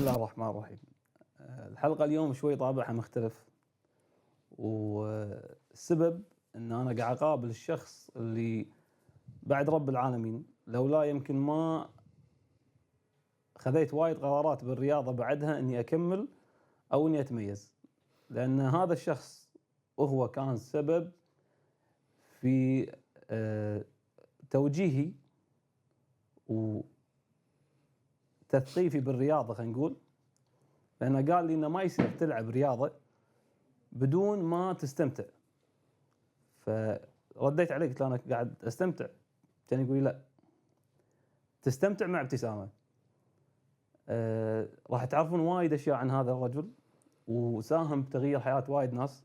الله الرحمن الرحيم. الحلقة اليوم شوي طابعها مختلف، والسبب ان انا قاعد اقابل الشخص اللي بعد رب العالمين لولا يمكن ما خذيت وايد قرارات بالرياضة بعدها اني اكمل او اني اتميز، لان هذا الشخص وهو كان سبب في توجيهي وتثقيفي بالرياضة. خلينا نقول لأنه قال لي إنه ما يصير تلعب رياضة بدون ما تستمتع، فرديت عليه قلت له أنا قاعد أستمتع، كان يقول لي لا، تستمتع مع ابتسامة. راح تعرفون وايد أشياء عن هذا الرجل وساهم بتغيير حياة وايد ناس،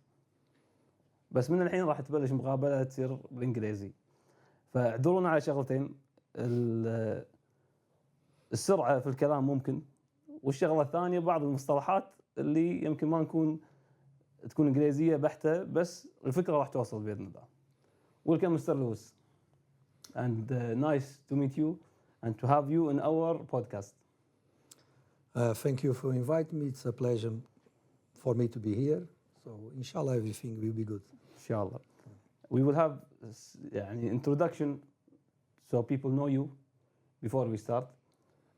بس من الحين راح تبلش مقابلة تصير بالإنجليزي، فاعذرونا على شغلتين، السرعة في الكلام ممكن، والشغلة الثانية بعض المصطلحات اللي يمكن ما تكون إنجليزية بحتة، بس الفكرة راح توصل بإذن الله. Welcome Mr. Lewis, and nice to meet you and to have you in our podcast. Thank you for inviting me. It's a pleasure for me to be here. So inshallah everything will be good. Inshallah. We will have يعني introduction so people know you before we start.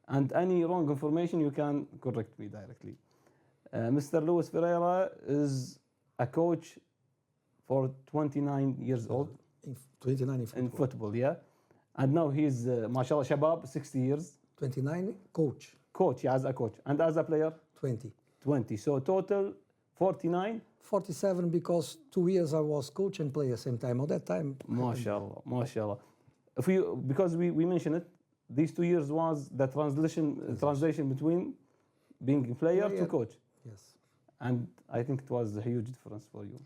And any wrong information you can correct me directly. Mr. Luis Feireira is a coach for 29 years old. 29 in football, yeah. And now he's, mashallah, shabab, 60 years. 29 coach. Coach, yeah, as a coach. And as a player? 20. 20. So total 49? 47 because 2 years I was coach and player same time. At that time. Mashallah, mashallah. Because we mentioned it, these 2 years was the translation between being a player to coach. Yes. And I think it was a huge difference for you.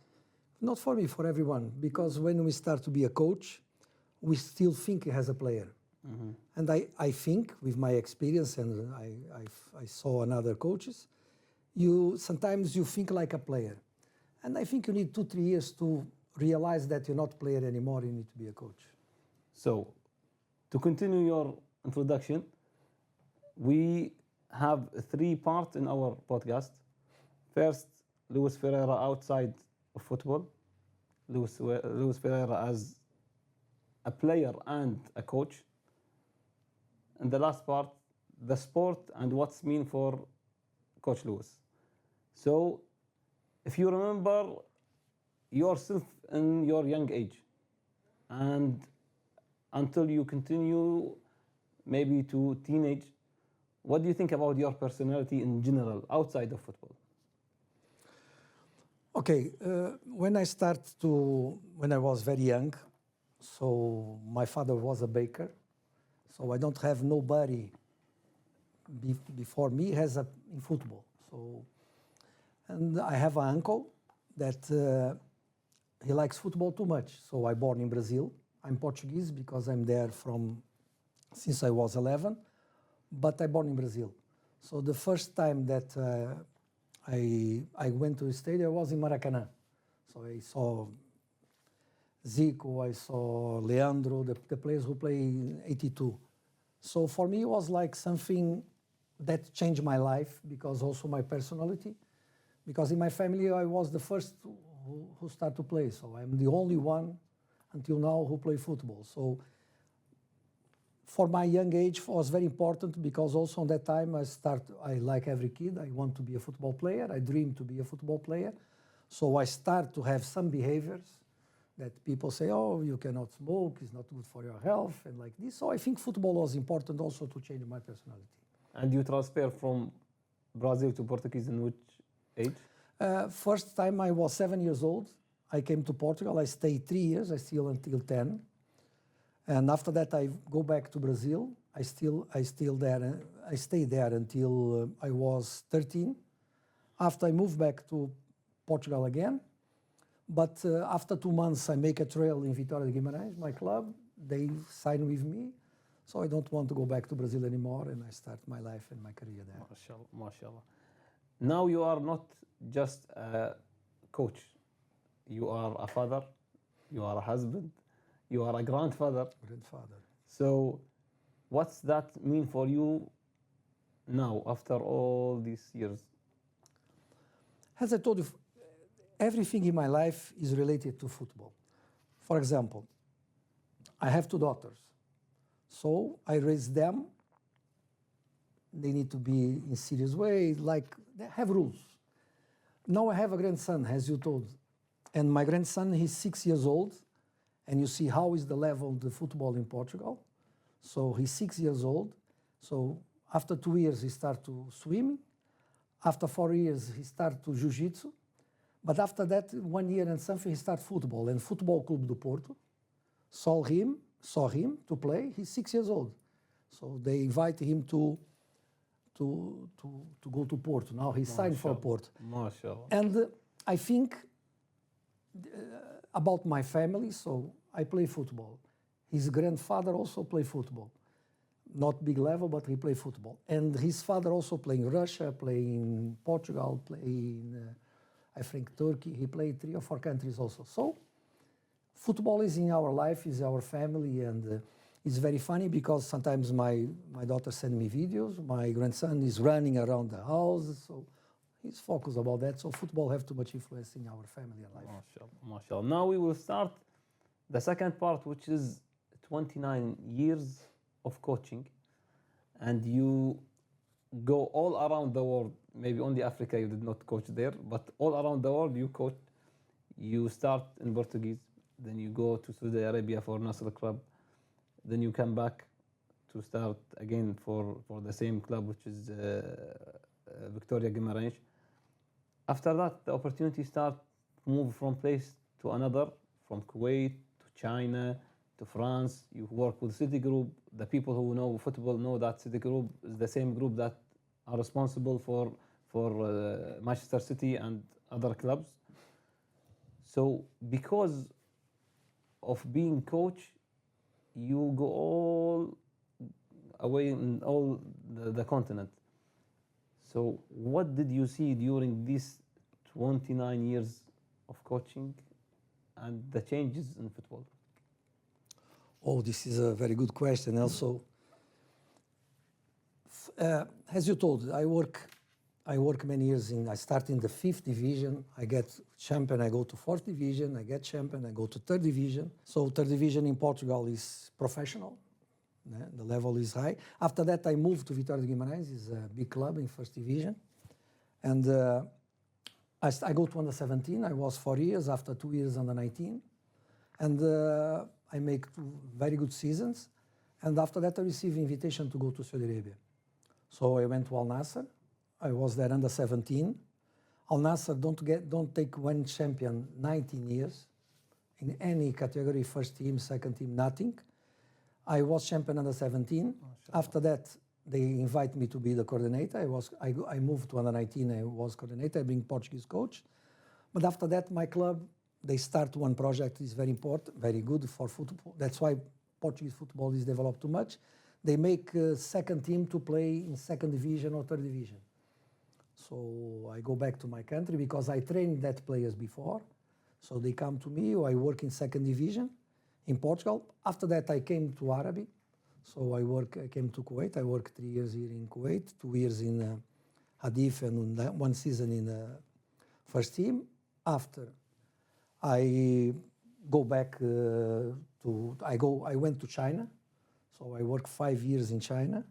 Not for me, for everyone. Because when we start to be a coach, we still think as a player. Mm-hmm. And I think with my experience, and I saw another coaches, sometimes you think like a player. And I think you need 2-3 years to realize that you're not a player anymore, you need to be a coach. So, to continue your introduction, we have 3 parts in our podcast. First, Luis Feireira outside of football, Luis Feireira as a player and a coach, and the last part, the sport and what's mean for Coach Luis. So, if you remember yourself in your young age, and until you continue maybe to teenage, what do you think about your personality in general outside of football? Okay, when I was very young, so my father was a baker, so I don't have nobody before me in football. So, and I have an uncle that he likes football too much. So I born in Brazil. I'm Portuguese because I'm there since I was 11, but I born in Brazil. So the first time that I went to the stadium was in Maracanã. So I saw Zico, I saw Leandro, the players who play in 82. So for me it was like something that changed my life, because also my personality. Because in my family I was the first who started to play. So I'm the only one until now who play football. So for my young age it was very important, because also on that time I like every kid, I want to be a football player, I dream to be a football player. So I start to have some behaviors that people say, oh, you cannot smoke, it's not good for your health, and like this. So I think football was important also to change my personality. And you transfer from Brazil to Portuguese in which age? First time I was 7 years old. I came to Portugal, I stayed 3 years, I still until 10. And after that I go back to Brazil. I stayed there until I was 13. After I moved back to Portugal again. But after 2 months I make a trial in Vitória de Guimarães, my club. They sign with me. So I don't want to go back to Brazil anymore, and I start my life and my career there. MashaAllah, MashaAllah. Now you are not just a coach. You are a father, you are a husband, you are a grandfather. Grandfather. So what's that mean for you now after all these years? As I told you, everything in my life is related to football. For example, I have 2 daughters. So I raise them. They need to be in serious way, like they have rules. Now I have a grandson, as you told. And my grandson, he's 6 years old. And you see how is the level of the football in Portugal. So he's 6 years old. So after 2 years, he starts to swim. After 4 years, he starts to jiu-jitsu. But after that, 1 year and something, he starts football. And Football Club do Porto saw him to play. He's 6 years old. So they invite him to go to Porto. Now he's signed for Porto. MashaAllah. And I think about my family, so I play football. His grandfather also played football. Not big level, but he played football. And his father also played in Russia, played in Portugal, played in, I think, Turkey. He played 3 or 4 countries also. So football is in our life, is our family, and it's very funny because sometimes my daughter sends me videos. My grandson is running around the house, so he's focused about that. So football has too much influence in our family and life. MashaAllah. MashaAllah. Now we will start the second part, which is 29 years of coaching, and you go all around the world. Maybe only Africa you did not coach there, but all around the world you coach. You start in Portuguese, then you go to Saudi Arabia for Nasr club, then you come back to start again for the same club, which is Victoria Guimarães. After that, the opportunity start move from place to another, from Kuwait to China to France. You work with City Group. The people who know football know that City Group is the same group that are responsible for Manchester City and other clubs. So because of being coach, you go all away in all the continent. So what did you see during these 29 years of coaching and the changes in football? Oh, this is a very good question. Also, as you told, I work many years in. I start in the 5th division. I get champion. I go to 4th division. I get champion. I go to 3rd division. So 3rd division in Portugal is professional. The level is high. After that, I moved to Vitória de Guimarães. It's a big club in 1st division, and I go to under 17. I was 4 years. After 2 years under 19, and I make 2 very good seasons. And after that, I received invitation to go to Saudi Arabia. So I went to Al Nassr. I was there under 17. Al Nassr don't take one champion 19 years in any category, 1st team, 2nd team, nothing. I was champion under 17. After that, they invite me to be the coordinator. I moved to under 19. I was coordinator. I being Portuguese coach. But after that, my club, they start one project. Is very important, very good for football. That's why Portuguese football is developed too much. They make a 2nd team to play in 2nd division or 3rd division. So I go back to my country because I trained that players before. So they come to me. I work in 2nd division in Portugal. After that, I came to Arabic. So I came to Kuwait. I worked 3 years here in Kuwait, 2 years in Hadif, and 1 season in 1st team. After I go back I went to China. So I worked 5 years in China.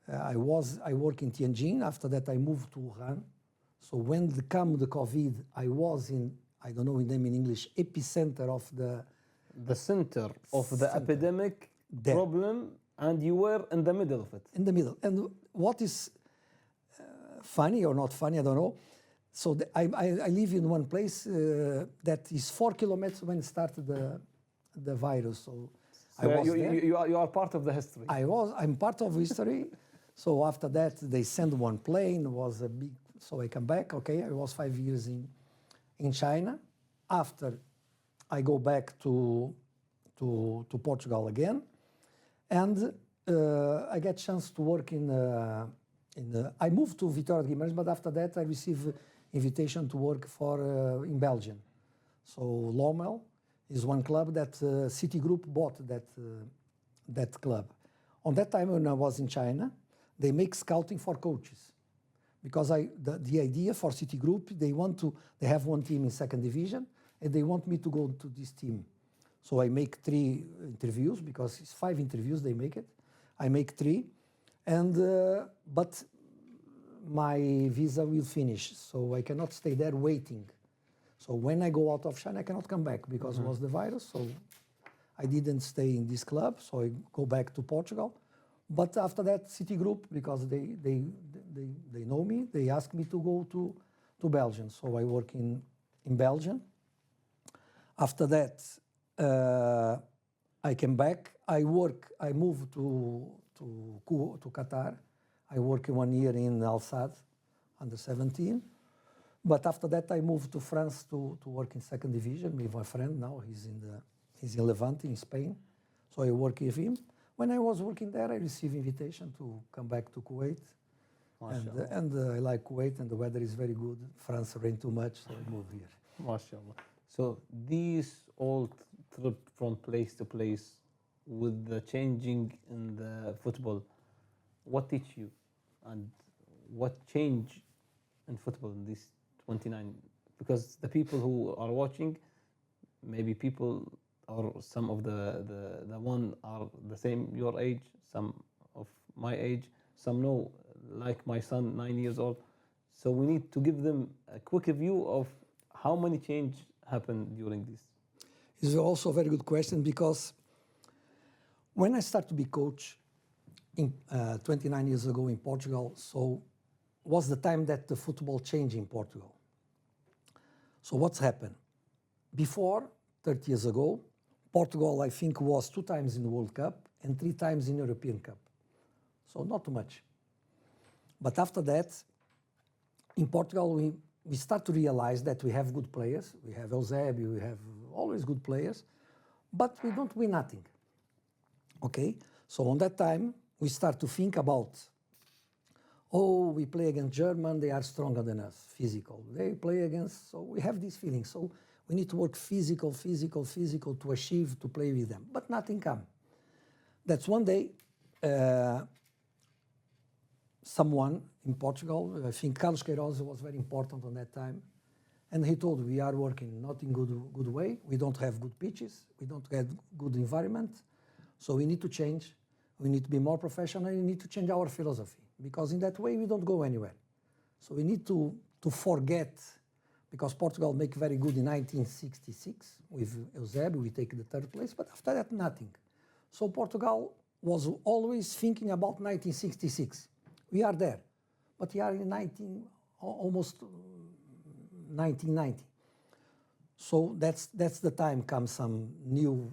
I work in Tianjin. After that, I moved to Wuhan. So when come the COVID, I was in, I don't know the name in English, epicenter of the center of the epidemic problem, and you were in the middle of it. In the middle. And what is funny or not funny, I don't know. So I live in one place that is 4 kilometers when it started the virus. So I was there. You are part of the history. I'm part of history. So after that, they sent one plane. Was a big. So I come back. Okay, I was 5 years in China. After I go back to Portugal again, and I get chance to work I moved to Vitória de Guimarães, but after that I received invitation to work in Belgium. So Lommel is one club that City Group bought that club. On that time when I was in China, they make scouting for coaches. Because the idea for City Group, they have one team in second division, and they want me to go to this team. So I make 3 interviews, because it's 5 interviews they make it. I make 3, but my visa will finish, so I cannot stay there waiting. So when I go out of China, I cannot come back because it was the virus. So I didn't stay in this club, so I go back to Portugal. But after that, City Group, because they know me, they asked me to go to Belgium. So I work in Belgium. After that, I came back. I moved to Qatar. I worked 1 year in Al Sadd, under 17. But after that, I moved to France to work in second division with my friend. Now he's in Levante in Spain. So I work with him. When I was working there, I received invitation to come back to Kuwait. And I like Kuwait, and the weather is very good. France rain too much, so I moved here. MashaAllah. So these all trip from place to place with the changing in the football, what teach you? And what change in football in these 29? Because the people who are watching, maybe people or some of the one are the same your age, some of my age, some know, like my son, 9 years old. So we need to give them a quick view of how many change happened during this. It's also a very good question, because when I started to be coach 29 years ago in Portugal, so was the time that the football changed in Portugal. So what's happened? Before, 30 years ago, Portugal, I think, was 2 times in the World Cup and 3 times in European Cup. So not too much. But after that, in Portugal, we start to realize that we have good players. We have Eusébio, we have always good players, but we don't win nothing. Okay? So on that time, we start to think about, we play against German, they are stronger than us, physical. They play against, so we have this feeling. So we need to work physical to achieve, to play with them. But nothing come. That's one day, someone in Portugal, I think Carlos Queiroz was very important on that time, and he told, we are working not in good way, we don't have good pitches, we don't have good environment, so we need to change, we need to be more professional, we need to change our philosophy, because in that way we don't go anywhere. So we need to forget, because Portugal make very good in 1966 with Eusébio, we take the 3rd place, but after that nothing. So Portugal was always thinking about 1966. We are there, but we are in almost 1990. So that's the time comes some new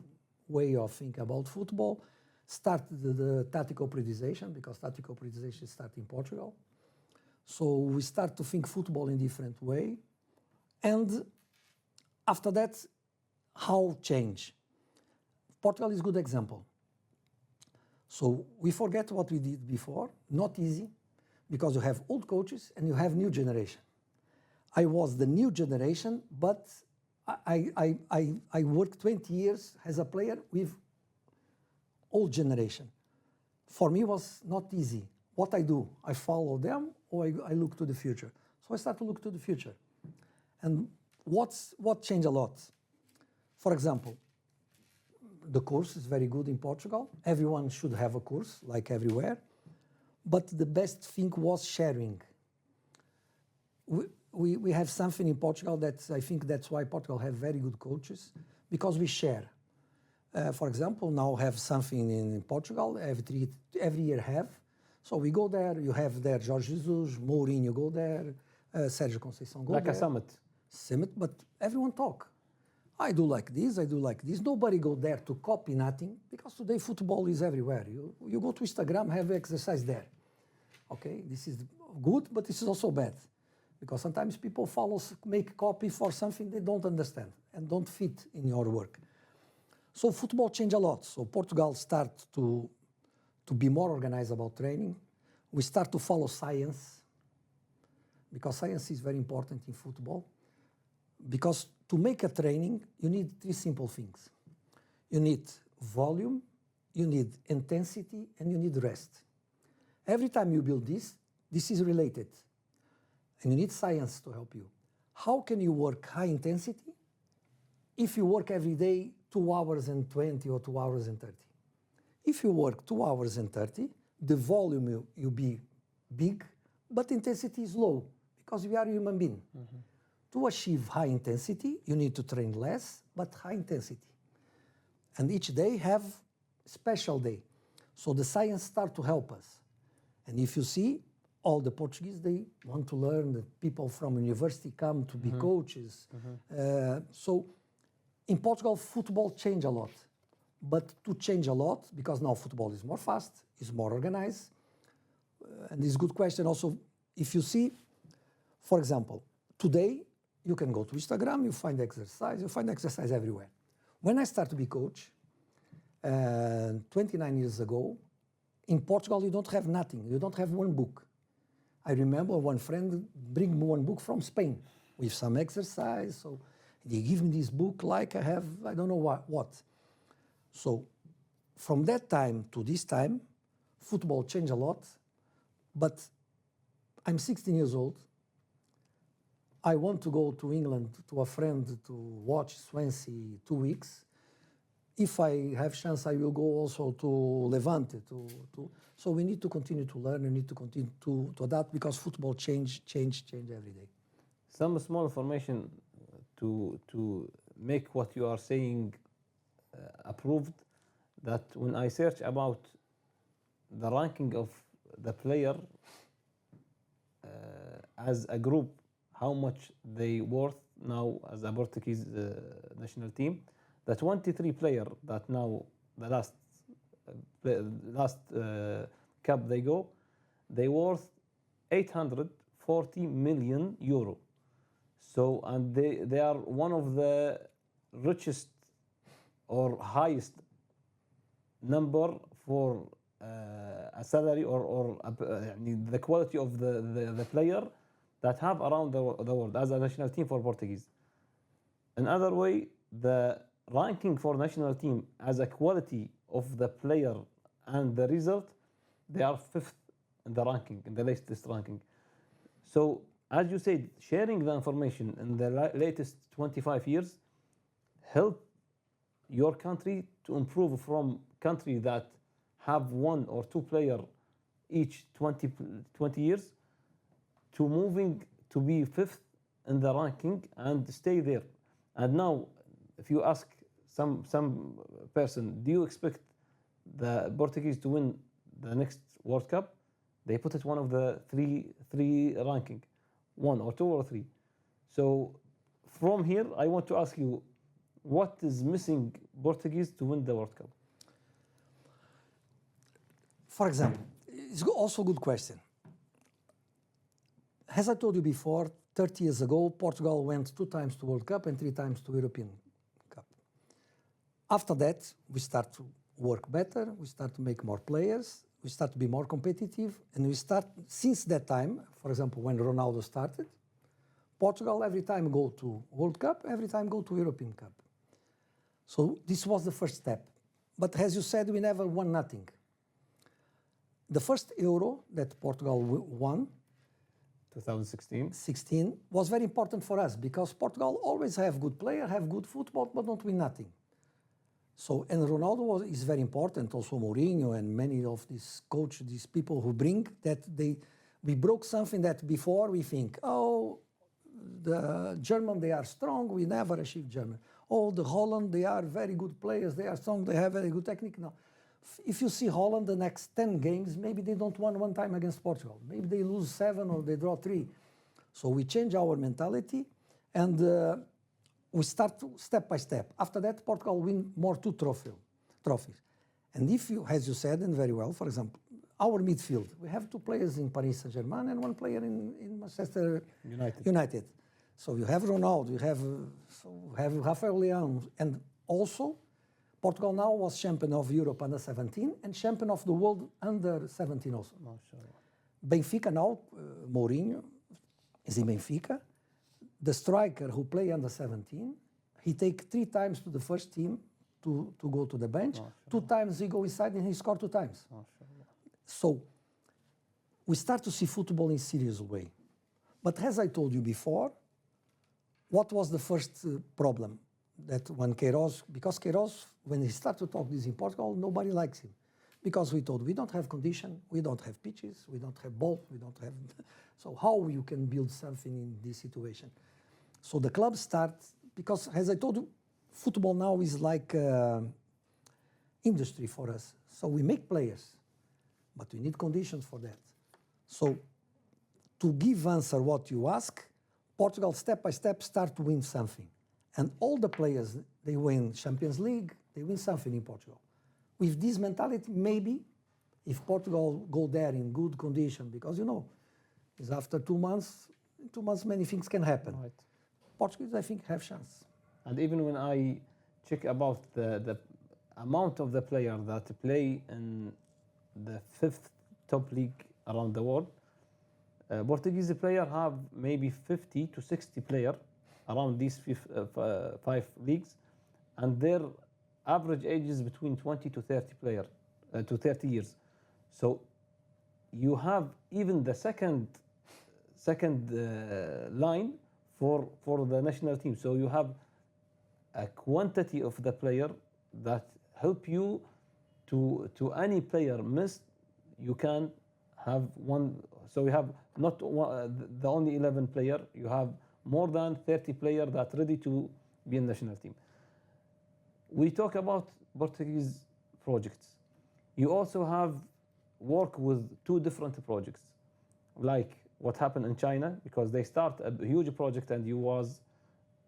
way of thinking about football. Start the tactical periodization, because tactical periodization starts in Portugal. So we start to think football in different way. And after that, how change? Portugal is a good example. So we forget what we did before, not easy, because you have old coaches and you have new generation. I was the new generation, but I worked 20 years as a player with old generation. For me, it was not easy. What I do, I follow them, or I look to the future. So I start to look to the future. And what changed a lot? For example, the course is very good in Portugal. Everyone should have a course, like everywhere. But the best thing was sharing. We have something in Portugal that I think that's why Portugal have very good coaches, because we share. For example, now have something in Portugal, every year have. So we go there, you have there Jorge Jesus, Mourinho go there, Sérgio Conceição go like there. a summit. Summit, but everyone talk. I do like this, I do like this. Nobody go there to copy nothing, because today football is everywhere. You go to Instagram, have exercise there. Okay, this is good, but this is also bad. Because sometimes people make copy for something they don't understand and don't fit in your work. So football changed a lot. So Portugal start to be more organized about training. We start to follow science, because science is very important in football. Because to make a training, you need 3 simple things. You need volume, you need intensity, and you need rest. Every time you build this is related. And you need science to help you. How can you work high intensity if you work every day 2 hours and 20 or 2 hours and 30? If you work 2 hours and 30, the volume you be big, but intensity is low because we are human being. To achieve high intensity, you need to train less, but high intensity. And each day have special day. So the science start to help us. And if you see, all the Portuguese, they want to learn, the people from university come to be coaches. So in Portugal, football changed a lot. But to change a lot, because now football is more fast, is more organized. And this is a good question also, if you see, for example, today, you can go to Instagram, you find exercise everywhere. When I started to be coach, 29 years ago, in Portugal, you don't have nothing. You don't have one book. I remember one friend bring me one book from Spain with some exercise. So they give me this book like I have, I don't know what. So from that time to this time, football changed a lot. But I'm 16 years old. I want to go to England to a friend to watch Swansea 2 weeks. If I have chance, I will go also to Levante. So we need to continue to learn. We need to continue to adapt because football change every day. Some small information to make what you are saying approved. That when I search about the ranking of the player as a group, how much they worth now as a Portuguese national team. The 23 player that now the last cup they worth 840 million euro. So and they are one of the richest or highest number for a salary or the quality of the player that have around the world as a national team for Portuguese. Another way, the ranking for national team as a quality of the player and the result, they are 5th in the ranking, in the latest ranking. So, as you said, sharing the information in the latest 25 years help your country to improve from country that have 1 or 2 player each 20 years to moving to be 5th in the ranking and stay there. And now, if you ask some person, do you expect the Portuguese to win the next World Cup? They put it one of the three ranking, 1 or 2 or 3. So from here, I want to ask you, what is missing Portuguese to win the World Cup? For example, it's also a good question. As I told you before, 30 years ago, Portugal went 2 times to World Cup and 3 times to European Cup. After that, we start to work better, we start to make more players, we start to be more competitive, and we start, since that time, for example, when Ronaldo started, Portugal every time go to World Cup, every time go to European Cup. So this was the first step. But as you said, we never won nothing. The first Euro that Portugal won, 2016, was very important for us because Portugal always have good players, have good football, but don't win nothing. So, and Ronaldo is very important, also Mourinho and many of these coaches, these people who bring that we broke something that before we think, oh, the German, they are strong, we never achieve German. Oh, the Holland, they are very good players, they are strong, they have very good technique. No. If you see Holland, the next 10 games, maybe they don't win 1 time against Portugal. Maybe they lose 7 or they draw 3. So we change our mentality and we start to step by step. After that, Portugal win more 2 trophies. And if you, as you said, and very well, for example, our midfield, we have 2 players in Paris Saint-Germain and 1 player in Manchester United. So you have Ronaldo, you have Rafael Leão, and also Portugal now was champion of Europe under 17 and champion of the world under 17 also. Benfica now, Mourinho is in Benfica. The striker who play under 17, he take 3 times to the first team to go to the bench. 2 times he go inside and he score 2 times. So we start to see football in serious way. But as I told you before, what was the first problem? That when Queiroz, because Queiroz, when he started to talk this in Portugal, nobody likes him. Because we told we don't have condition, we don't have pitches, we don't have ball, we don't have... So how you can build something in this situation? So the club starts, because as I told you, football now is like industry for us. So we make players, but we need conditions for that. So to give answer what you ask, Portugal step by step start to win something. And all the players, they win Champions League, they win something in Portugal. With this mentality, maybe if Portugal go there in good condition, because you know, it's after 2 months, in 2 months many things can happen. Right. Portuguese, I think, have chance. And even when I check about the amount of the players that play in the 5th top league around the world, Portuguese players have maybe 50 to 60 players around these 5 leagues, and their average age is between 20 to 30 to 30 years. So you have even the second line for the national team. So you have a quantity of the player that help you to any player missed, you can have one. So you have not the only 11 player, you have more than 30 players that ready to be in national team. We talk about Portuguese projects. You also have work with 2 different projects, like what happened in China, because they start a huge project and you was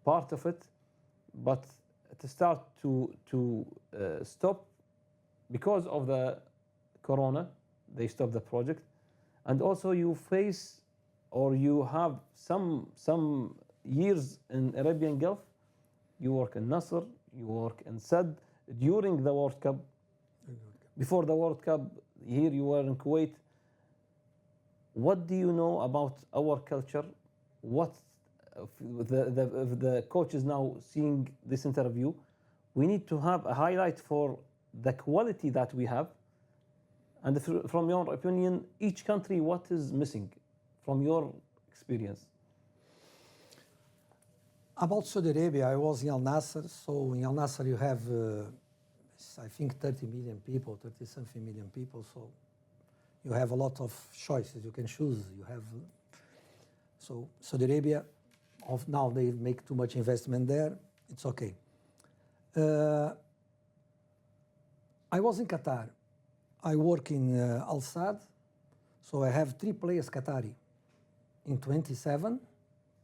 part of it, but to start to stop because of the corona, they stopped the project. And also you face, or you have some years in Arabian Gulf, you work in Nasr, you work in Sad during the World Cup. Before the World Cup, here you were in Kuwait. What do you know about our culture? What the coach is now seeing this interview? We need to have a highlight for the quality that we have. And from your opinion, each country, what is missing from your experience? About Saudi Arabia, I was in Al Nassr. So in Al Nassr you have, I think, 30 million people, 30-something million people. So you have a lot of choices. You can choose. You have. So Saudi Arabia, now they make too much investment there. It's okay. I was in Qatar. I work in Al Sadd. So I have 3 players Qatari. In 27,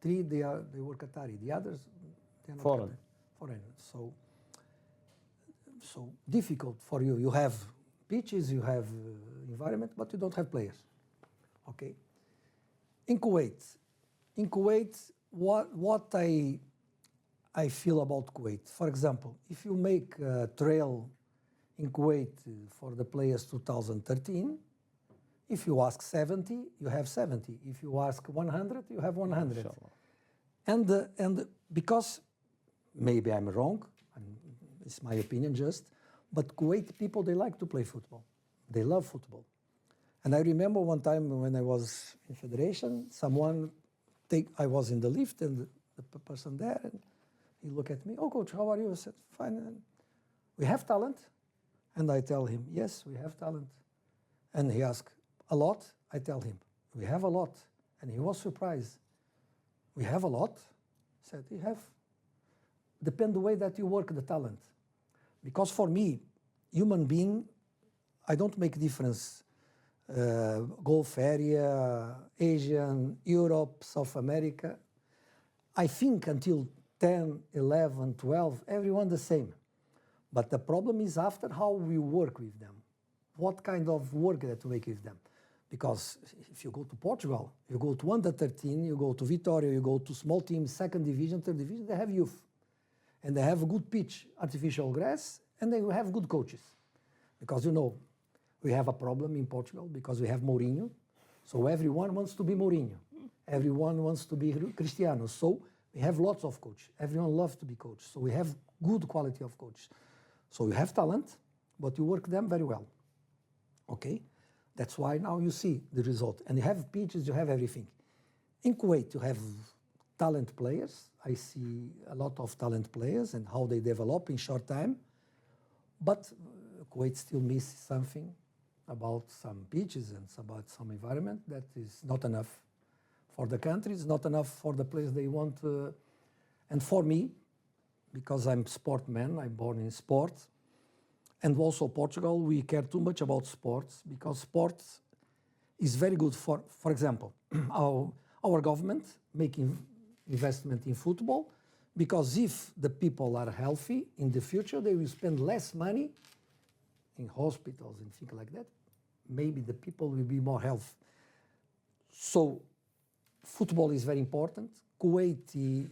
3 they were Qatari. The others, they are not Foreign. Qatari. Foreign. So difficult for you. You have pitches, you have environment, but you don't have players. Okay. In Kuwait, what I feel about Kuwait. For example, if you make a trail in Kuwait for the players 2013, if you ask 70, you have 70. If you ask 100, you have 100. And because maybe I'm wrong, it's my opinion just, but Kuwait people, they like to play football. They love football. And I remember one time when I was in federation, I was in the lift and the person there, and he looked at me, "Oh, coach, how are you?" I said, "Fine." And we have talent. And I tell him, "Yes, we have talent." And he asked, "A lot?" I tell him, "We have a lot." And he was surprised. "We have a lot?" I said, "You have." Depend the way that you work the talent. Because for me, human being, I don't make difference. Gulf area, Asian, Europe, South America. I think until 10, 11, 12, everyone the same. But the problem is after how we work with them. What kind of work that we make with them. Because if you go to Portugal, you go to under 13, you go to Vitória, you go to small teams, 2nd division, 3rd division, they have youth. And they have a good pitch, artificial grass, and they have good coaches. Because, you know, we have a problem in Portugal because we have Mourinho. So everyone wants to be Mourinho. Everyone wants to be Cristiano. So we have lots of coaches. Everyone loves to be coached. So we have good quality of coaches. So you have talent, but you work them very well. Okay? That's why now you see the result. And you have pitches, you have everything. In Kuwait, you have talent players. I see a lot of talent players and how they develop in short time. But Kuwait still misses something about some pitches and about some environment that is not enough for the country. It's not enough for the players they want. And for me, because I'm sportman, I'm born in sport, and also Portugal, we care too much about sports because sports is very good for example, our government making investment in football, because if the people are healthy in the future, they will spend less money in hospitals and things like that. Maybe the people will be more healthy. So football is very important. Kuwaiti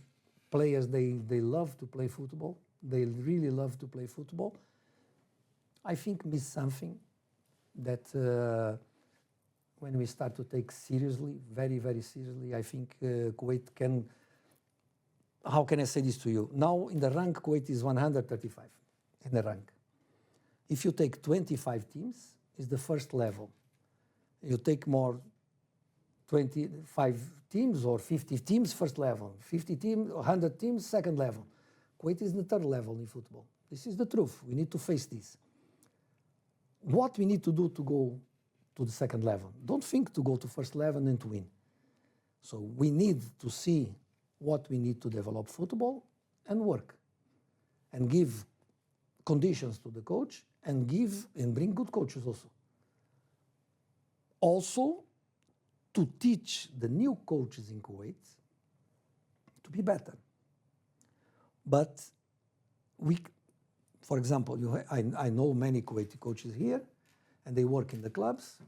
players, they love to play football. They really love to play football. I think miss something that when we start to take seriously, very, very seriously, I think Kuwait can, how can I say this to you? Now in the rank, Kuwait is 135 in the rank. If you take 25 teams, it's the first level. You take more 25 teams or 50 teams, first level. 50 teams, 100 teams, second level. Kuwait is the third level in football. This is the truth. We need to face this. What we need to do to go to the second level? Don't think to go to first level and to win. So we need to see what we need to develop football and work and give conditions to the coach and give and bring good coaches also. Also, to teach the new coaches in Kuwait to be better. But we, for example, I know many Kuwaiti coaches here, and they work in the clubs.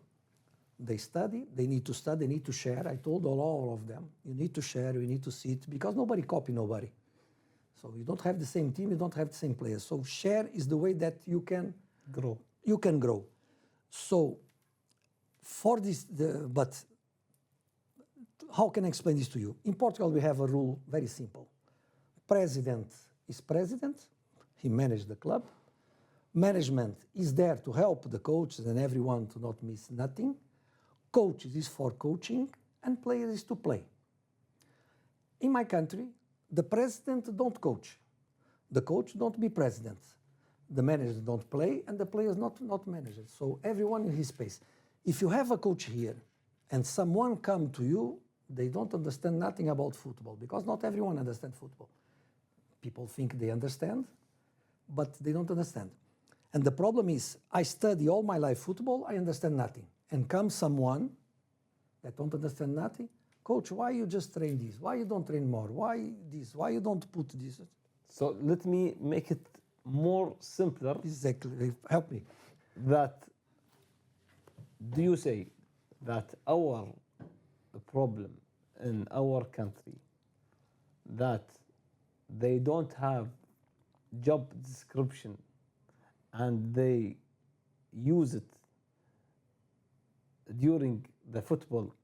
They study. They need to study. They need to share. I told all of them, you need to share. You need to sit because nobody copy nobody. So you don't have the same team. You don't have the same players. So share is the way that you can grow. You can grow. So for this, but how can I explain this to you? In Portugal, we have a rule very simple. President is president. He manages the club. Management is there to help the coaches and everyone to not miss nothing. Coaches is for coaching and players is to play. In my country, the president don't coach. The coach don't be president. The managers don't play and the players not managers. So everyone in his space. If you have a coach here and someone come to you, they don't understand nothing about football because not everyone understands football. People think they understand, but they don't understand. And the problem is, I study all my life football, I understand nothing. And comes someone that don't understand nothing, coach, why you just train this? Why you don't train more? Why this? Why you don't put this? So let me make it more simpler. Exactly, help me. That, do you say that our problem in our country, that they don't have job description and they use it during the football,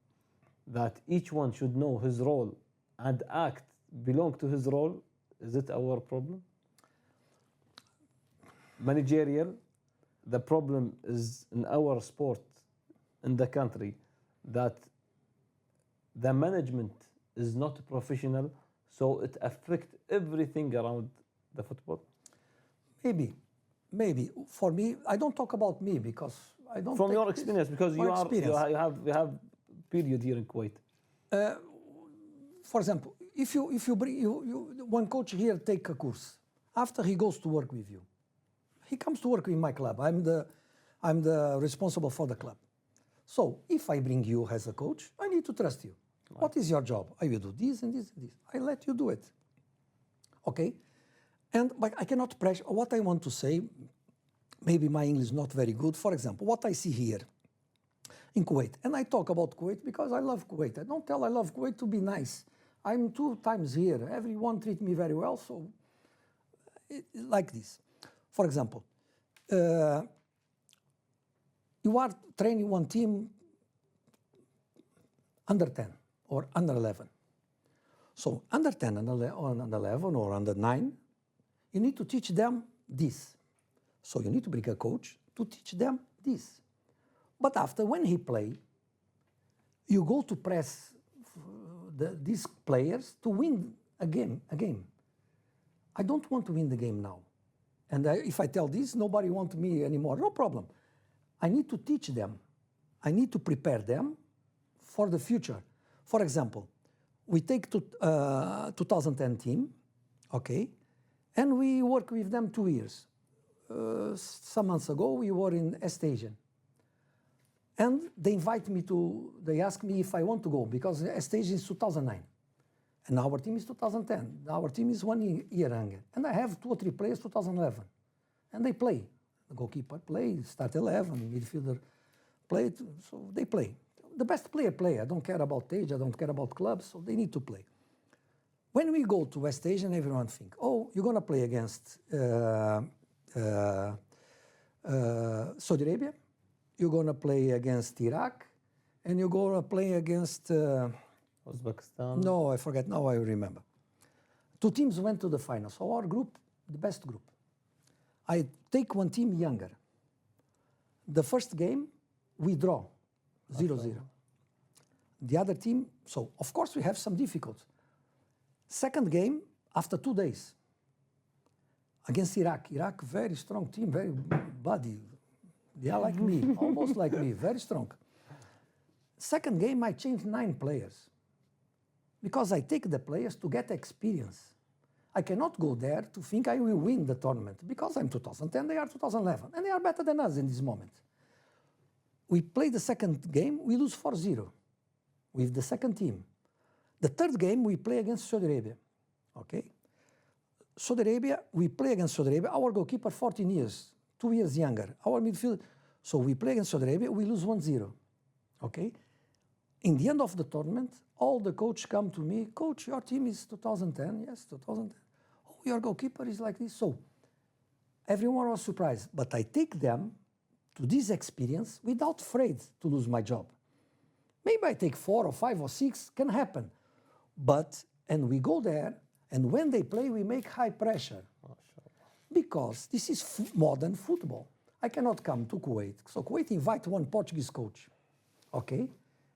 that each one should know his role and act belong to his role? Is it our problem? Managerial, the problem is in our sport in the country that the management is not professional, so it affects everything around the football? Maybe. For me, I don't talk about me because I don't. From your experience, because you have period here in Kuwait. For example, if you bring one coach here take a course, after he goes to work with you, he comes to work in my club. I'm the responsible for the club. So if I bring you as a coach, I need to trust you. Right. What is your job? I will do this and this and this. I let you do it. Okay? But I cannot pressure. What I want to say, maybe my English is not very good. For example, what I see here in Kuwait, and I talk about Kuwait because I love Kuwait. I don't tell I love Kuwait to be nice. I'm 2 times here. Everyone treats me very well, so like this. For example, you are training one team under 10 or under 11. So under 10 and under 11 or under 9, you need to teach them this. So you need to bring a coach to teach them this. But after, when he play, you go to press these players to win a game. I don't want to win the game now. And if I tell this, nobody wants me anymore. No problem. I need to teach them. I need to prepare them for the future. For example, we take 2010 team, okay, and we work with them 2 years. Some months ago, we were in East Asian. And they ask me if I want to go, because East Asian is 2009. And our team is 2010. Our team is 1 year younger. And I have 2 or 3 players 2011. And they play. The goalkeeper play, start 11, midfielder play. So they play. The best player play. I don't care about age, I don't care about clubs, so they need to play. When we go to West Asian, everyone think, oh, you're going to play against Saudi Arabia, you're going to play against Iraq, and you're going to play against... Uzbekistan. No, I forget. Now I remember. 2 teams went to the final. So our group, the best group. I take 1 team younger. The first game, we draw 0-0. The other team, so of course we have some difficulties. Second game, after 2 days, against Iraq. Iraq, very strong team, very body. They are like me, almost like me, very strong. Second game, I changed 9 players. Because I take the players to get experience. I cannot go there to think I will win the tournament, because I'm 2010, they are 2011, and they are better than us in this moment. We play the second game, we lose 4-0 with the second team. The third game, we play against Saudi Arabia, okay? Saudi Arabia, we play against Saudi Arabia, our goalkeeper 14 years, 2 years younger, our midfield, so we play against Saudi Arabia, we lose 1-0, okay? In the end of the tournament, all the coach come to me, coach, your team is 2010, yes, 2010. Oh, your goalkeeper is like this. So everyone was surprised, but I take them to this experience without afraid to lose my job. Maybe I take 4 or 5 or 6, can happen. And we go there, and when they play, we make high pressure. Because this is modern football. I cannot come to Kuwait. So Kuwait invite 1 Portuguese coach, okay?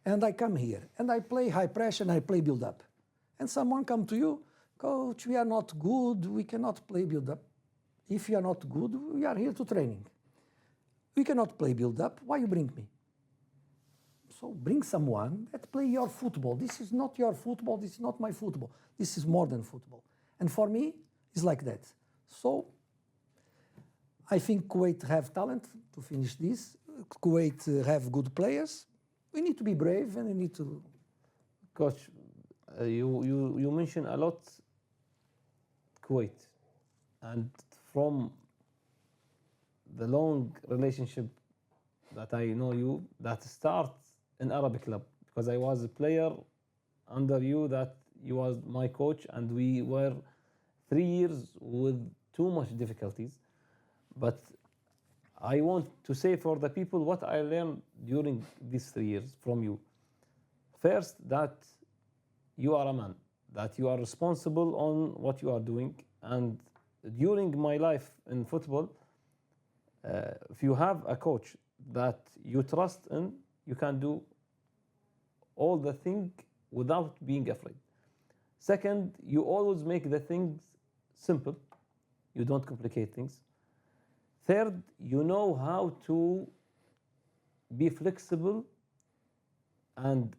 And I come here, and I play high pressure, and I play build-up. And someone come to you, coach, we are not good, we cannot play build-up. If you are not good, we are here to training. We cannot play build-up, why you bring me? So bring someone that play your football. This is not your football, this is not my football. This is modern football. And for me, it's like that. So I think Kuwait have talent to finish this. Kuwait have good players. We need to be brave, and we need to... Coach, you mentioned a lot Kuwait, and from the long relationship that I know you, that starts in Arabic club, because I was a player under you, that you was my coach, and we were 3 years with too much difficulties. But I want to say for the people what I learned during these 3 years from you. First, that you are a man, that you are responsible on what you are doing. And during my life in football, if you have a coach that you trust in, you can do all the things without being afraid. Second, you always make the things simple. You don't complicate things. Third, you know how to be flexible and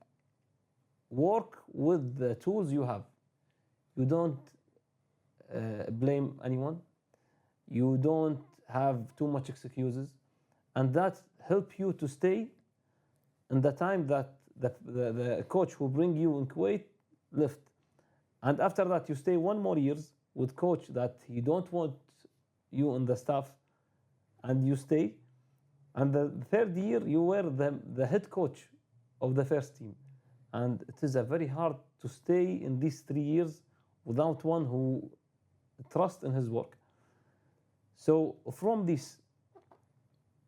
work with the tools you have. You don't blame anyone. You don't have too much excuses. And that helps you to stay in the time that the coach who bring you in Kuwait left. And after that, you stay 1 more years with coach that he don't want you in the staff, and you stay. And the 3rd year, you were the head coach of the first team. And it is a very hard to stay in these 3 years without one who trusts in his work. So from this,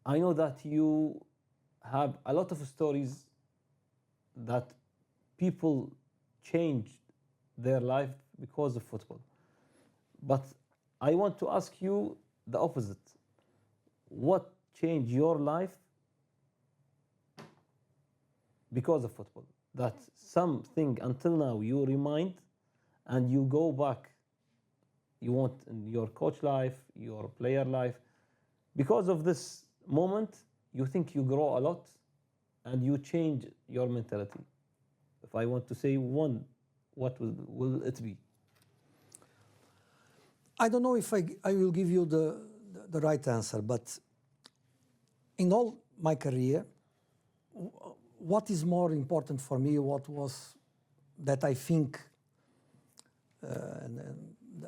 I know that you have a lot of stories that people changed their life because of football. But I want to ask you the opposite. What changed your life because of football. That's something until now you remind and you go back. You want in your coach life, your player life. Because of this moment, you think you grow a lot and you change your mentality. If I want to say one, what will it be? I don't know if I will give you the right answer, but in all my career, what is more important for me, what was that I think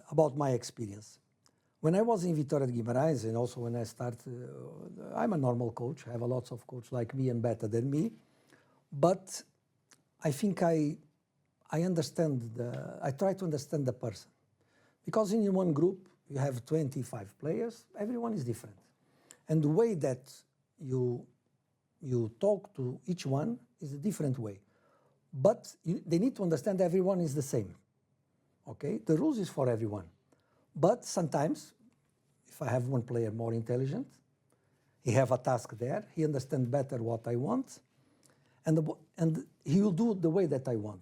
about my experience. When I was in Vitória de Guimarães, and also when I started, I'm a normal coach. I have a lot of coaches like me and better than me, but I think I understand, I try to understand the person. Because in one group, you have 25 players, everyone is different. And the way that you talk to each one is a different way. But they need to understand everyone is the same. Okay? The rules is for everyone. But sometimes, if I have one player more intelligent, he have a task there, he understands better what I want, and he will do the way that I want.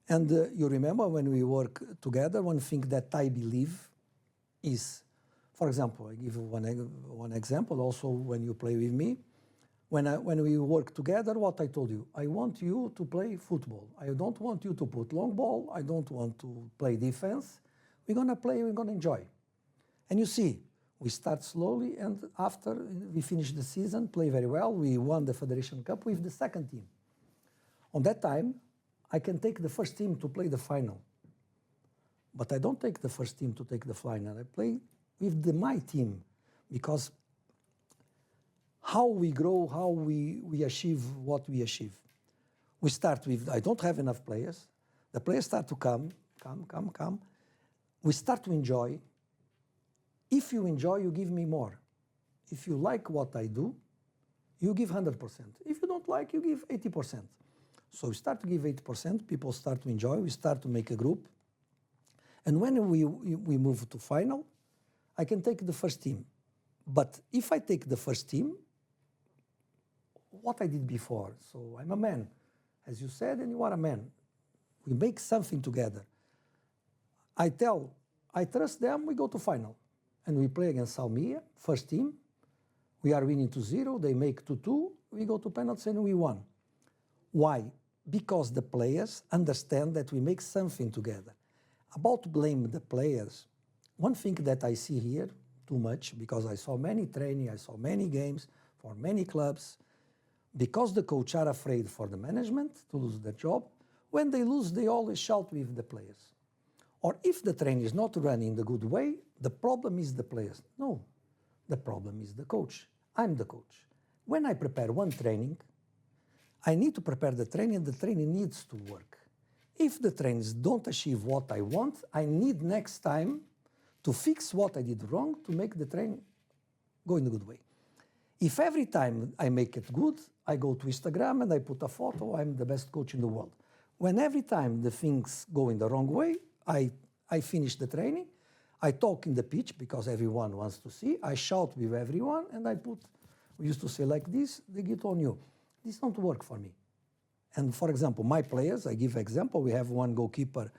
And you remember when we work together, one thing that I believe is, for example, I give you one example also when you play with me. When we work together, what I told you, I want you to play football. I don't want you to put long ball. I don't want to play defense. We're going to play, we're going to enjoy. And you see, we start slowly, and after we finish the season, play very well. We won the Federation Cup with the second team. On that time, I can take the first team to play the final. But I don't take the first team to take the final. I play with my team, because how we grow, how we achieve what we achieve. We start with, I don't have enough players. The players start to come. We start to enjoy. If you enjoy, you give me more. If you like what I do, you give 100%. If you don't like, you give 80%. So we start to give 80%, people start to enjoy, we start to make a group. And when we move to final, I can take the first team. But if I take the first team, what I did before, so I'm a man, as you said, and you are a man. We make something together. I trust them, we go to final. And we play against Salmia, first team. We are winning 2-0, they make 2-2, we go to penalties and we won. Why? Because the players understand that we make something together. About blame the players, one thing that I see here too much, because I saw many training, I saw many games for many clubs, because the coach are afraid for the management to lose their job, when they lose, they always shout with the players. Or if the train is not running the good way, the problem is the players. No, the problem is the coach. I'm the coach. When I prepare one training, I need to prepare the training needs to work. If the trainings don't achieve what I want, I need next time to fix what I did wrong to make the train go in the good way. If every time I make it good, I go to Instagram and I put a photo, I'm the best coach in the world. When every time the things go in the wrong way, I finish the training, I talk in the pitch because everyone wants to see, I shout with everyone, and we used to say like this, they get on you. This don't work for me. And for example, my players, I give example, we have one goalkeeper,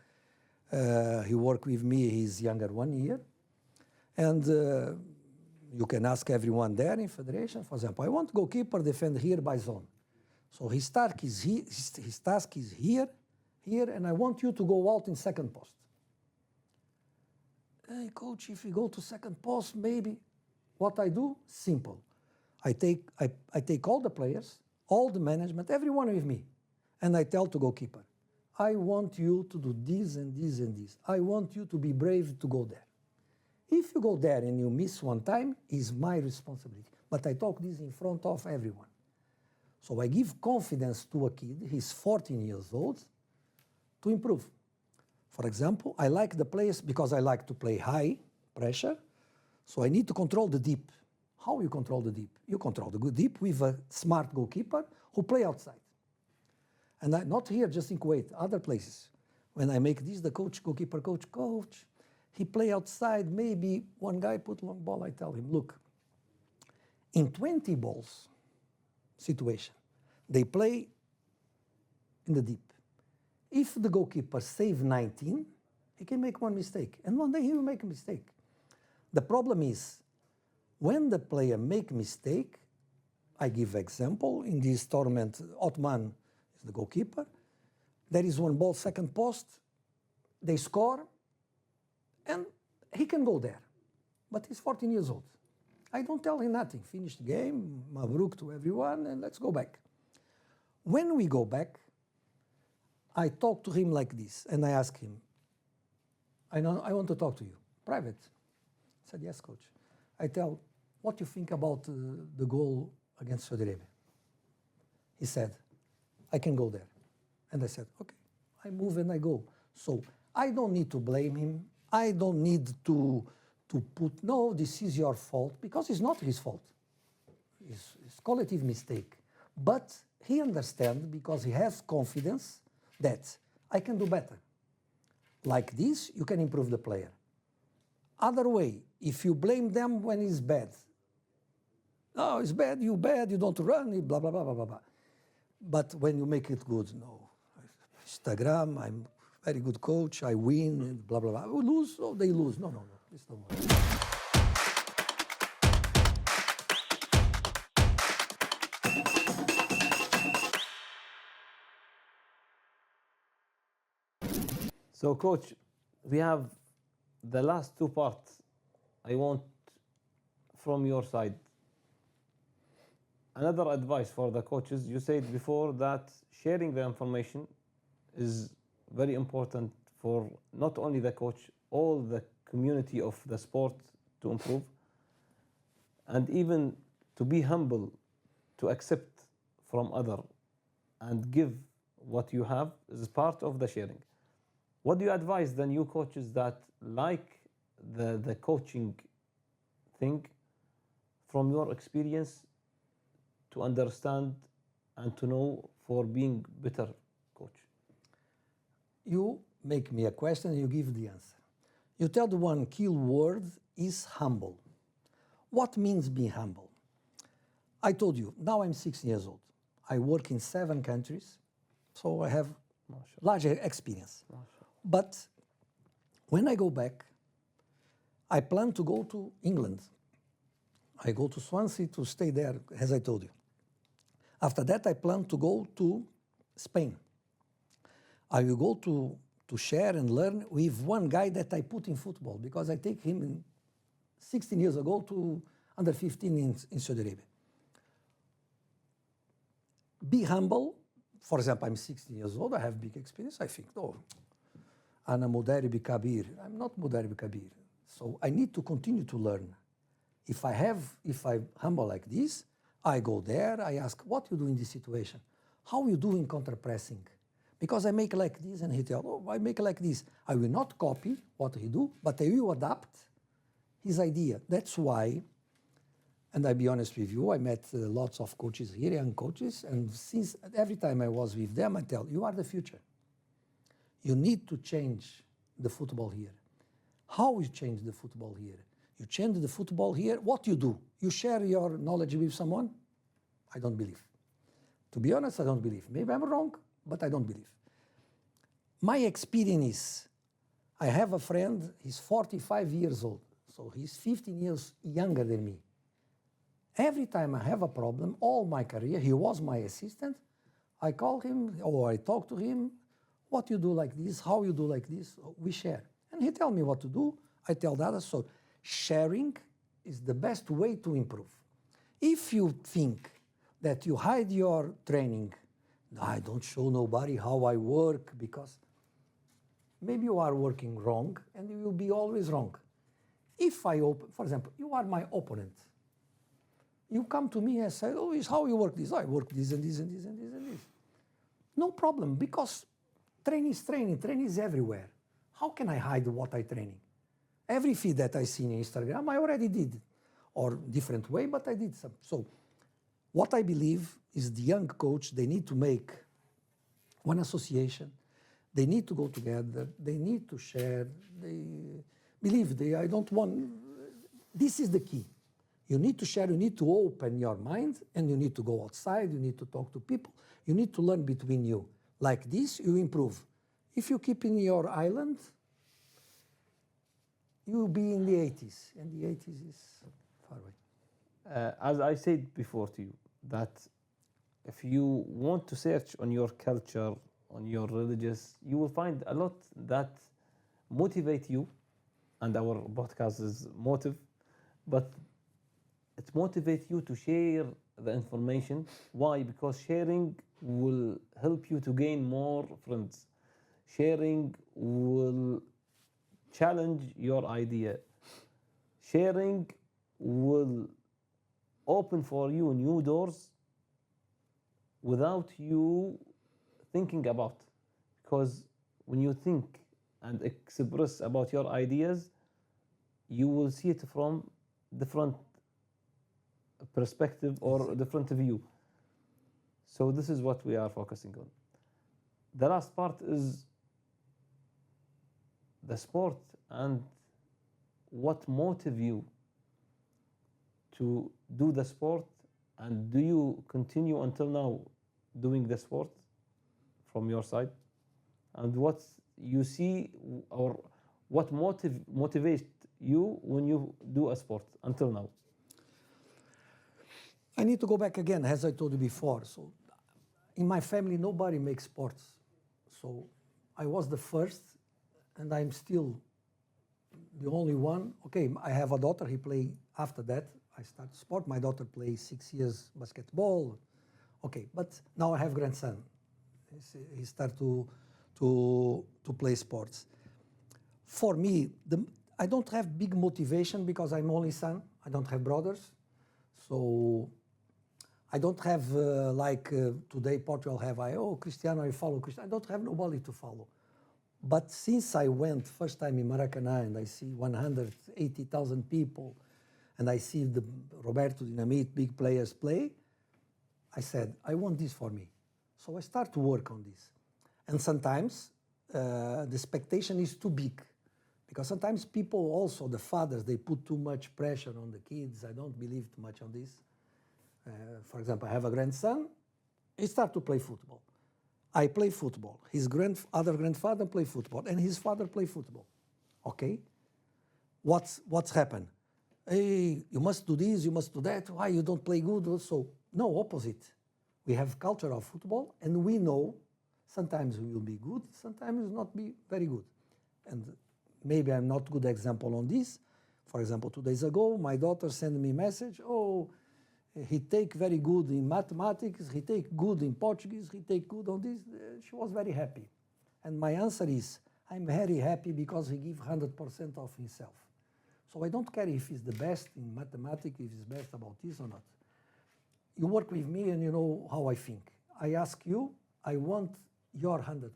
he worked with me, he's younger 1 year, and you can ask everyone there in federation, for example, I want goalkeeper defend here by zone. So his task is here, and I want you to go out in second post. Hey, coach, if you go to second post, maybe. What I do? Simple. I take all the players, all the management, everyone with me, and I tell to goalkeeper, I want you to do this and this and this. I want you to be brave to go there. If you go there and you miss one time, it's my responsibility. But I talk this in front of everyone. So I give confidence to a kid, he's 14 years old, to improve. For example, I like the players because I like to play high pressure, so I need to control the deep. How you control the deep? You control the deep with a smart goalkeeper who play outside. And not here, just in Kuwait, other places. When I make this, the goalkeeper coach, he play outside, maybe one guy put long ball, I tell him, look, in 20 balls situation, they play in the deep. If the goalkeeper save 19, he can make one mistake. And one day he will make a mistake. The problem is, when the player make mistake, I give example, in this tournament, Otman is the goalkeeper. There is one ball, second post, they score, and he can go there. But he's 14 years old. I don't tell him nothing. Finish the game, mabruk to everyone, and let's go back. When we go back, I talk to him like this, and I ask him, I want to talk to you, private. I said, yes, coach. I tell, what you think about the goal against Saudi Arabia? He said, I can go there. And I said, okay. I move and I go. So I don't need to blame him. I don't need to put, no, this is your fault, because it's not his fault. It's collective mistake. But he understands, because he has confidence, that I can do better. Like this, you can improve the player. Other way, if you blame them when it's bad, no, it's bad, you don't run, blah, blah, blah, blah, blah, blah. But when you make it good, no. Instagram, I'm very good coach, I win, and blah, blah, blah. We lose, oh, they lose. No, it's not work. So, coach, we have the last two parts. I want from your side. Another advice for the coaches, you said before that sharing the information is very important for not only the coach, all the community of the sport to improve, and even to be humble, to accept from other and give what you have is part of the sharing. What do you advise the new coaches that like the coaching thing from your experience to understand and to know for being better coach? You make me a question and you give the answer. You tell the one key word is humble. What means being humble? I told you, now I'm 16 years old. I work in 7 countries, so I have large experience. But when I go back, I plan to go to England. I go to Swansea to stay there, as I told you. After that, I plan to go to Spain. I will go to share and learn with one guy that I put in football, because I take him in 16 years ago to under 15 in Saudi Arabia. Be humble. For example, I'm 16 years old, I have big experience. I think, no, Ana Mudarib Kabir. I'm not Mudarib Kabir. So I need to continue to learn. If I'm humble like this, I go there, I ask, what you do in this situation? How you do in counter-pressing? Because I make like this, and he tells, oh, I make like this. I will not copy what he do, but I will adapt his idea. That's why, and I'll be honest with you, I met lots of coaches here, young coaches, and since every time I was with them, I tell, you are the future. You need to change the football here. How you change the football here? You change the football here, what you do? You share your knowledge with someone? I don't believe. To be honest, I don't believe. Maybe I'm wrong, but I don't believe. My experience is, I have a friend, he's 45 years old, so he's 15 years younger than me. Every time I have a problem, all my career, he was my assistant, I call him or I talk to him, what you do like this, how you do like this, we share. And he tell me what to do, I tell the others. So sharing is the best way to improve. If you think that you hide your training, I don't show nobody how I work, because maybe you are working wrong and you will be always wrong. If I open, for example, you are my opponent. You come to me and say, oh, is how you work this? I work this and this and this and this and this. No problem, because training is training. Training is everywhere. How can I hide what I training? Every feed that I see on Instagram, I already did. Or different way, but I did some. So what I believe is the young coach, they need to make one association. They need to go together. They need to share. I don't want, this is the key. You need to share, you need to open your mind, and you need to go outside, you need to talk to people, you need to learn between you. like this, you improve. If you keep in your island, you'll be in the 80s, and the 80s is far away. As I said before to you, that if you want to search on your culture, on your religious, you will find a lot that motivate you, and our podcast is motive, but it motivates you to share the information. Why? Because sharing will help you to gain more friends. Sharing will challenge your idea. Sharing will open for you new doors without you thinking about. Because when you think and express about your ideas, you will see it from different perspective or different view. So this is what we are focusing on. The last part is the sport and what motive you to do the sport, and do you continue until now doing the sport from your side, and what you see or what motivates you when you do a sport until now? I need to go back again, as I told you before. So in my family, nobody makes sports. So I was the first, and I'm still the only one. Okay, I have a daughter, he play after that. I started sport. My daughter plays 6 years basketball. Okay, but now I have grandson. He start to play sports. For me, I don't have big motivation because I'm only son. I don't have brothers. So I don't have today Portugal have, Cristiano, I follow Cristiano. I don't have nobody to follow. But since I went first time in Maracanã and I see 180,000 people and I see the Roberto Dinamite big players play, I said, I want this for me. So I start to work on this. And sometimes the expectation is too big. Because sometimes people also, the fathers, they put too much pressure on the kids. I don't believe too much on this. For example, I have a grandson. He start to play football. I play football. His other grandfather play football, and his father play football. Okay? What's happened? Hey, you must do this, you must do that. Why you don't play good? So, no, opposite. We have culture of football, and we know sometimes we will be good, sometimes we will not be very good. And maybe I'm not good example on this. For example, 2 days ago, my daughter sent me a message, he take very good in mathematics, he take good in Portuguese, he take good on this. She was very happy. And my answer is, I'm very happy because he give 100% of himself. So I don't care if he's the best in mathematics, if he's best about this or not. You work with me and you know how I think. I ask you, I want your 100%.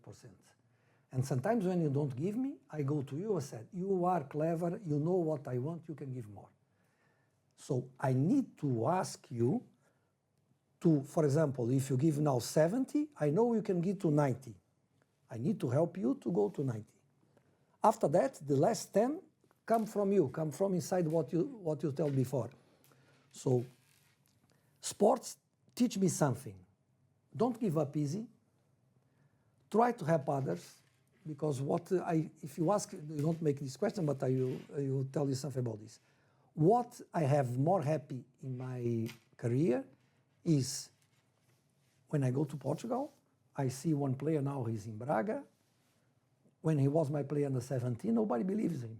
And sometimes when you don't give me, I go to you and say, you are clever, you know what I want, you can give more. So I need to ask you to, for example, if you give now 70, I know you can give to 90. I need to help you to go to 90. After that, the last 10 come from you, come from inside what you tell before. So sports teach me something. Don't give up easy. Try to help others, because if you ask, you don't make this question, but I will tell you something about this. What I have more happy in my career is when I go to Portugal, I see one player now, he's in Braga. When he was my player under 17, nobody believes him.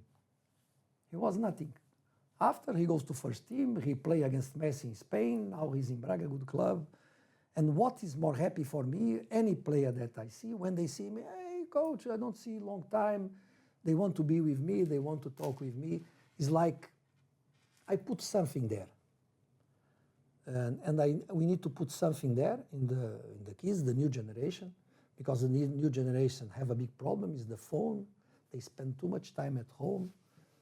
He was nothing. After he goes to first team, he play against Messi in Spain, now he's in Braga, good club. And what is more happy for me, any player that I see, when they see me, hey coach, I don't see you long time, they want to be with me, they want to talk with me, it's like I put something there. And we need to put something there in the kids, the new generation, because the new generation have a big problem, is the phone. They spend too much time at home.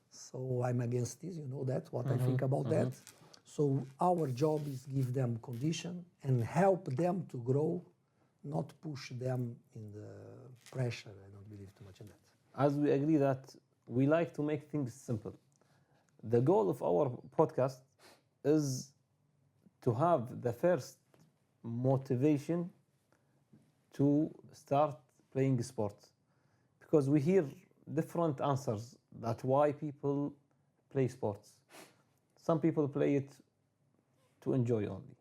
So I'm against this, you know that, what I think about that. So our job is give them condition and help them to grow, not push them in the pressure. I don't believe too much in that. As we agree that we like to make things simple. The goal of our podcast is to have the first motivation to start playing sports? Because we hear different answers that why people play sports. Some people play it to enjoy only.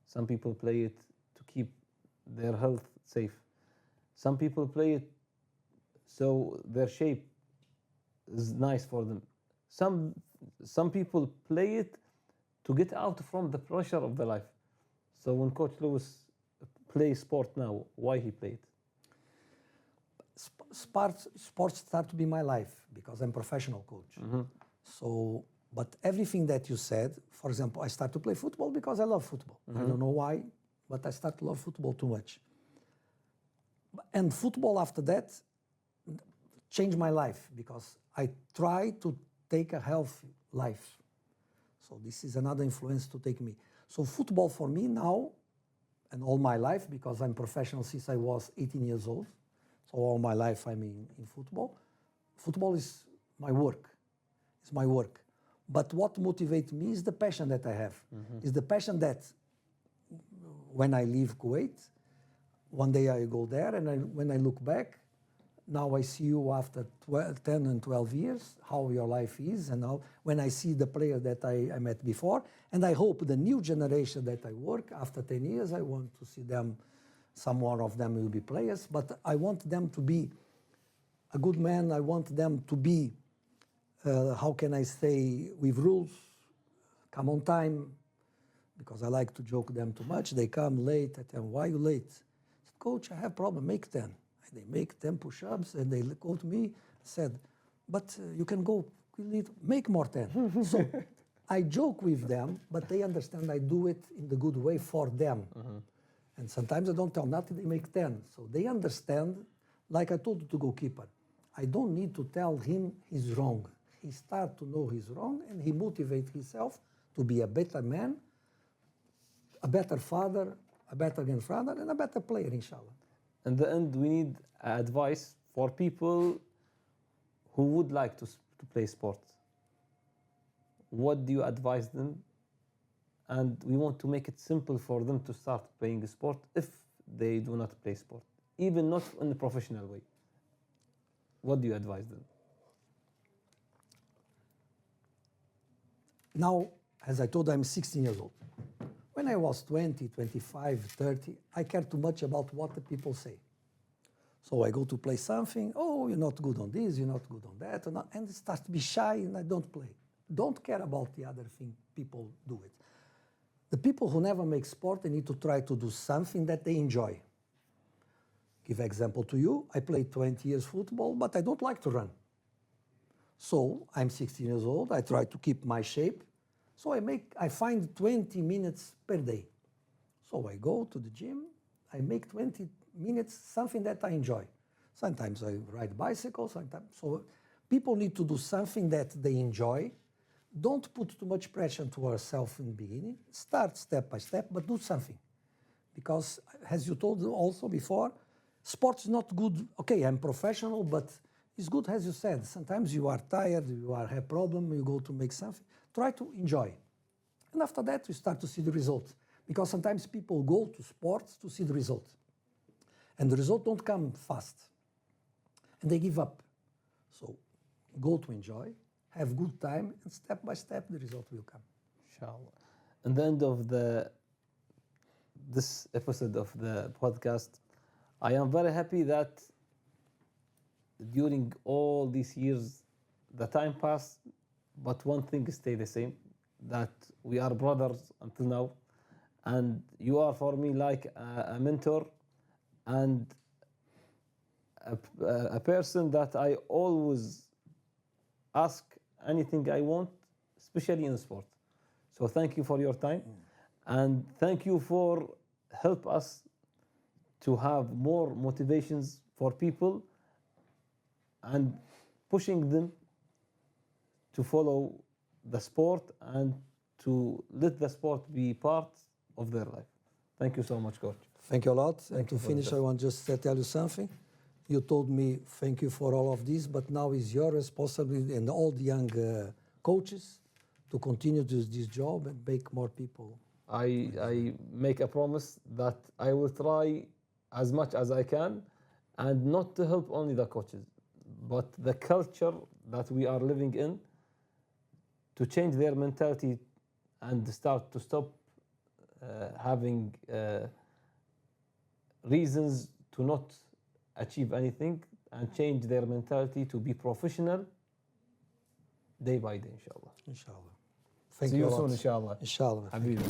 Some people play it to keep their health safe. Some people play it so their shape is nice for them. Some people play it to get out from the pressure of the life. So when Coach Lewis plays sport now, why he play it? Sports start to be my life because I'm professional coach. So, but everything that you said, for example, I start to play football because I love football. I don't know why, but I start to love football too much. And football after that changed my life because I try to take a healthy life. So this is another influence to take me. So football for me now, and all my life, because I'm professional since I was 18 years old. So all my life I'm in football. Football is my work. It's my work. But what motivates me is the passion that I have. Is the passion that when I leave Kuwait, one day I go there and when I look back, now I see you after 10 and 12 years, how your life is, and how, when I see the player that I met before, and I hope the new generation that I work, after 10 years, I want to see them, some more of them will be players, but I want them to be a good man, I want them to be, how can I say, with rules, come on time, because I like to joke them too much, they come late, I tell them, why are you late? I said, Coach, I have problem, make 10. They make 10 push-ups and they go to me, said, but you can go, make more 10. So I joke with them, but they understand I do it in the good way for them. And sometimes I don't tell nothing, they make 10. So they understand, like I told the goalkeeper, I don't need to tell him he's wrong. He starts to know he's wrong and he motivates himself to be a better man, a better father, a better grandfather, and a better player, inshallah. In the end, we need advice for people who would like to play sport. What do you advise them? And we want to make it simple for them to start playing sport if they do not play sport, even not in a professional way. What do you advise them? Now, as I told you, I'm 16 years old. When I was 20, 25, 30, I cared too much about what the people say. So I go to play something, oh, you're not good on this, you're not good on that, and it starts to be shy and I don't play. Don't care about the other thing, people do it. The people who never make sport, they need to try to do something that they enjoy. Give example to you, I played 20 years football, but I don't like to run. So I'm 16 years old, I try to keep my shape. So I find 20 minutes per day. So I go to the gym, I make 20 minutes something that I enjoy. Sometimes I ride bicycle, sometimes. So people need to do something that they enjoy. Don't put too much pressure to ourselves in the beginning. Start step by step, but do something. Because as you told also before, sports is not good. Okay, I'm professional, but it's good as you said. Sometimes you are tired, you have a problem, you go to make something. Try to enjoy. And after that, you start to see the results. Because sometimes people go to sports to see the result. And the result don't come fast. And they give up. So go to enjoy, have good time, and step by step the result will come. Inshallah. At the end of this episode of the podcast, I am very happy that during all these years, the time passed, but one thing stayed the same, that we are brothers until now. And you are for me like a mentor and a person that I always ask anything I want, especially in sport. So thank you for your time. And thank you for help us to have more motivations for people and pushing them to follow the sport and to let the sport be part of their life. Thank you so much, Coach. Thank you a lot. And to finish, I want just to tell you something. You told me thank you for all of this, but now it's your responsibility and all the young coaches to continue this job and make more people. I make a promise that I will try as much as I can, and not to help only the coaches, but the culture that we are living in, to change their mentality and start to stop having reasons to not achieve anything, and change their mentality to be professional day by day, inshallah. Inshallah. Thank See you a lot. soon, inshallah. Inshallah. حبيبي.